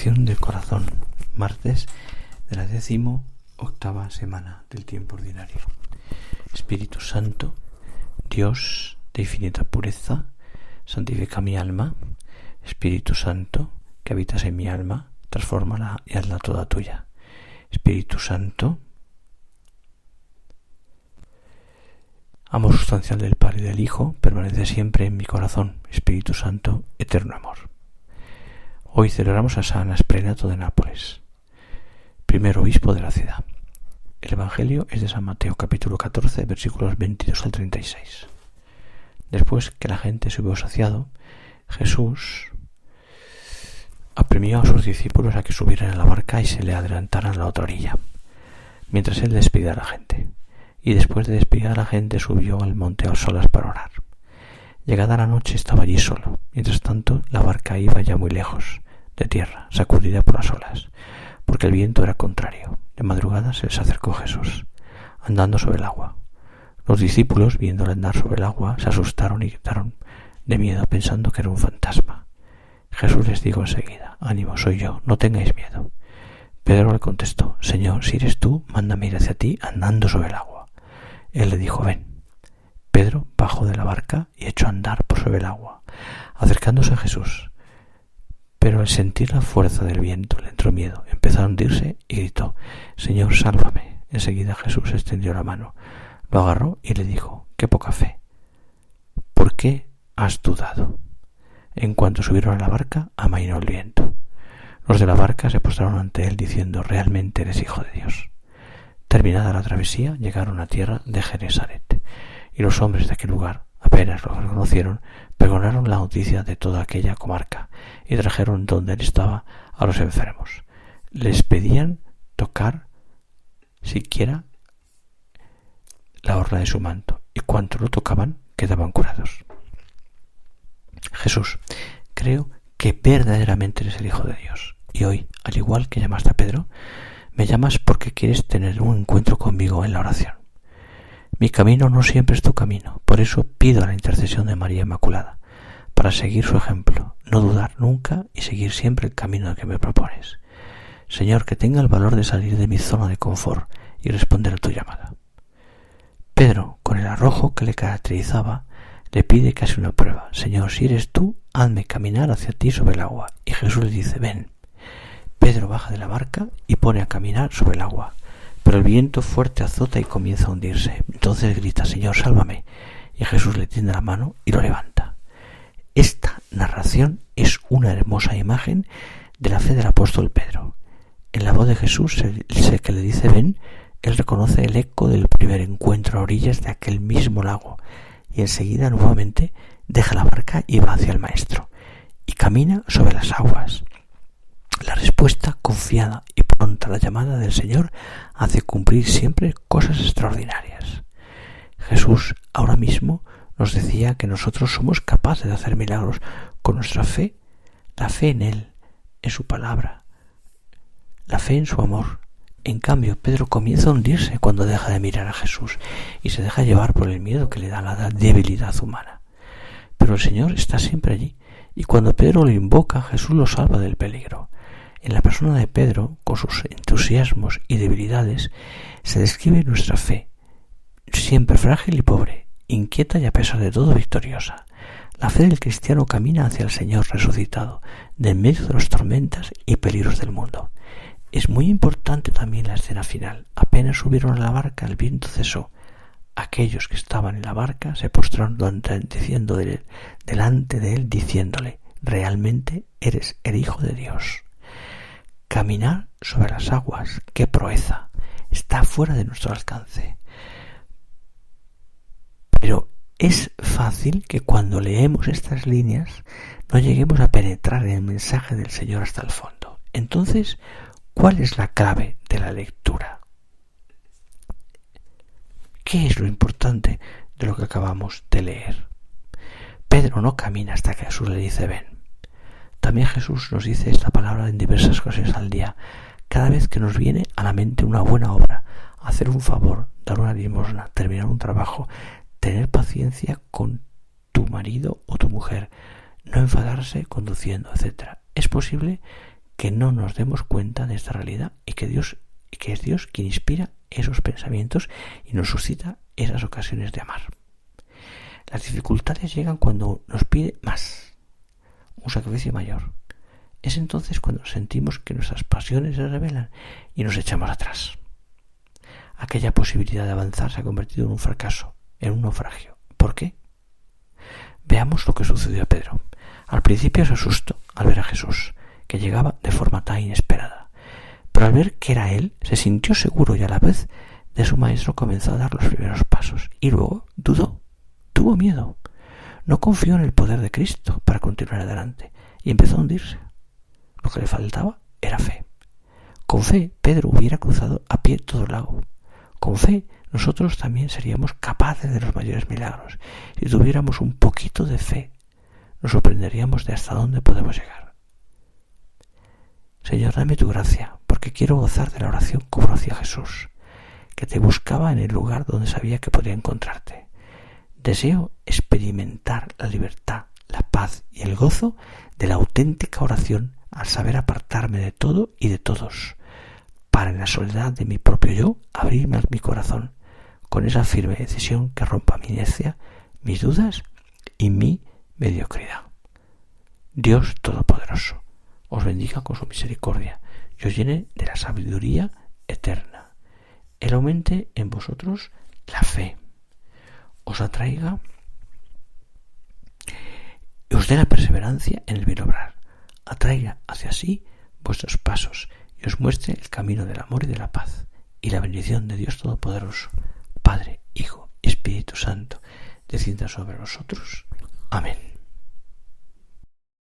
Oración del corazón, martes de la 18ª semana del tiempo ordinario. Espíritu Santo, Dios de infinita pureza, santifica mi alma. Espíritu Santo, que habitas en mi alma, transfórmala y hazla toda tuya. Espíritu Santo, amor sustancial del Padre y del Hijo, permanece siempre en mi corazón. Espíritu Santo, eterno amor. Hoy celebramos a San Asprenato de Nápoles, primer obispo de la ciudad. El Evangelio es de San Mateo, capítulo 14, versículos 22 al 36. Después que la gente se hubo saciado, Jesús apremió a sus discípulos a que subieran a la barca y se le adelantaran a la otra orilla, mientras él despedía a la gente. Y después de despedir a la gente, subió al monte a solas para orar. Llegada la noche estaba allí solo. Mientras tanto, la barca iba ya muy lejos de tierra, sacudida por las olas, porque el viento era contrario. De madrugada se les acercó Jesús, andando sobre el agua. Los discípulos, viéndole andar sobre el agua, se asustaron y gritaron de miedo, pensando que era un fantasma. Jesús les dijo enseguida: «Ánimo, soy yo, no tengáis miedo». Pedro le contestó: «Señor, si eres tú, mándame ir hacia ti andando sobre el agua». Él le dijo: «Ven». Pedro bajó de la barca y echó a andar por sobre el agua, acercándose a Jesús. Pero al sentir la fuerza del viento le entró miedo, empezó a hundirse y gritó: «Señor, sálvame». Enseguida Jesús extendió la mano, lo agarró y le dijo: «Qué poca fe, ¿por qué has dudado?». En cuanto subieron a la barca, amainó el viento. Los de la barca se postraron ante él diciendo: «Realmente eres hijo de Dios». Terminada la travesía, llegaron a tierra de Genesaret. Y los hombres de aquel lugar, apenas lo reconocieron, pregonaron la noticia de toda aquella comarca y trajeron donde él estaba a los enfermos. Les pedían tocar siquiera la orla de su manto, y cuanto lo tocaban quedaban curados. Jesús, creo que verdaderamente eres el Hijo de Dios, y hoy, al igual que llamaste a Pedro, me llamas porque quieres tener un encuentro conmigo en la oración. Mi camino no siempre es tu camino, por eso pido la intercesión de María Inmaculada, para seguir su ejemplo, no dudar nunca y seguir siempre el camino que me propones. Señor, que tenga el valor de salir de mi zona de confort y responder a tu llamada. Pedro, con el arrojo que le caracterizaba, le pide casi una prueba: «Señor, si eres tú, hazme caminar hacia ti sobre el agua». Y Jesús le dice: «Ven». Pedro baja de la barca y pone a caminar sobre el agua. Pero el viento fuerte azota y comienza a hundirse. Entonces grita: «Señor, sálvame». Y Jesús le tiende la mano y lo levanta. Esta narración es una hermosa imagen de la fe del apóstol Pedro. En la voz de Jesús, el que le dice «ven», él reconoce el eco del primer encuentro a orillas de aquel mismo lago, y enseguida nuevamente deja la barca y va hacia el Maestro, y camina sobre las aguas. La respuesta confiada y pronta a la llamada del Señor hace cumplir siempre cosas extraordinarias. Jesús ahora mismo nos decía que nosotros somos capaces de hacer milagros con nuestra fe, la fe en Él, en su palabra, la fe en su amor. En cambio, Pedro comienza a hundirse cuando deja de mirar a Jesús y se deja llevar por el miedo que le da la debilidad humana. Pero el Señor está siempre allí, y cuando Pedro lo invoca, Jesús lo salva del peligro. En la persona de Pedro, con sus entusiasmos y debilidades, se describe nuestra fe, siempre frágil y pobre, inquieta y a pesar de todo victoriosa. La fe del cristiano camina hacia el Señor resucitado, de en medio de las tormentas y peligros del mundo. Es muy importante también la escena final. Apenas subieron a la barca, el viento cesó. Aquellos que estaban en la barca se postraron delante de él, diciéndole: «Realmente eres el Hijo de Dios». Caminar sobre las aguas, qué proeza, está fuera de nuestro alcance. Pero es fácil que cuando leemos estas líneas no lleguemos a penetrar en el mensaje del Señor hasta el fondo. Entonces, ¿cuál es la clave de la lectura? ¿Qué es lo importante de lo que acabamos de leer? Pedro no camina hasta que Jesús le dice «ven». También Jesús nos dice esta palabra en diversas ocasiones al día, cada vez que nos viene a la mente una buena obra, hacer un favor, dar una limosna, terminar un trabajo, tener paciencia con tu marido o tu mujer, no enfadarse conduciendo, etc. Es posible que no nos demos cuenta de esta realidad y que es Dios quien inspira esos pensamientos y nos suscita esas ocasiones de amar. Las dificultades llegan cuando nos pide más, un sacrificio mayor. Es entonces cuando sentimos que nuestras pasiones se rebelan y nos echamos atrás. Aquella posibilidad de avanzar se ha convertido en un fracaso, en un naufragio. ¿Por qué? Veamos lo que sucedió a Pedro. Al principio se asustó al ver a Jesús, que llegaba de forma tan inesperada. Pero al ver que era él, se sintió seguro y a la vez de su maestro comenzó a dar los primeros pasos. Y luego dudó, tuvo miedo. No confió en el poder de Cristo para continuar adelante y empezó a hundirse. Lo que le faltaba era fe. Con fe, Pedro hubiera cruzado a pie todo el lago. Con fe, nosotros también seríamos capaces de los mayores milagros. Si tuviéramos un poquito de fe, nos sorprenderíamos de hasta dónde podemos llegar. Señor, dame tu gracia, porque quiero gozar de la oración como lo hacía Jesús, que te buscaba en el lugar donde sabía que podría encontrarte. Deseo experimentar la libertad, la paz y el gozo de la auténtica oración al saber apartarme de todo y de todos, para en la soledad de mi propio yo abrirme a mi corazón con esa firme decisión que rompa mi inercia, mis dudas y mi mediocridad. Dios Todopoderoso os bendiga con su misericordia y os llene de la sabiduría eterna. Él aumente en vosotros la fe, os atraiga y os dé la perseverancia en el bien obrar, atraiga hacia sí vuestros pasos y os muestre el camino del amor y de la paz, y la bendición de Dios Todopoderoso, Padre, Hijo y Espíritu Santo, descienda sobre vosotros. Amén.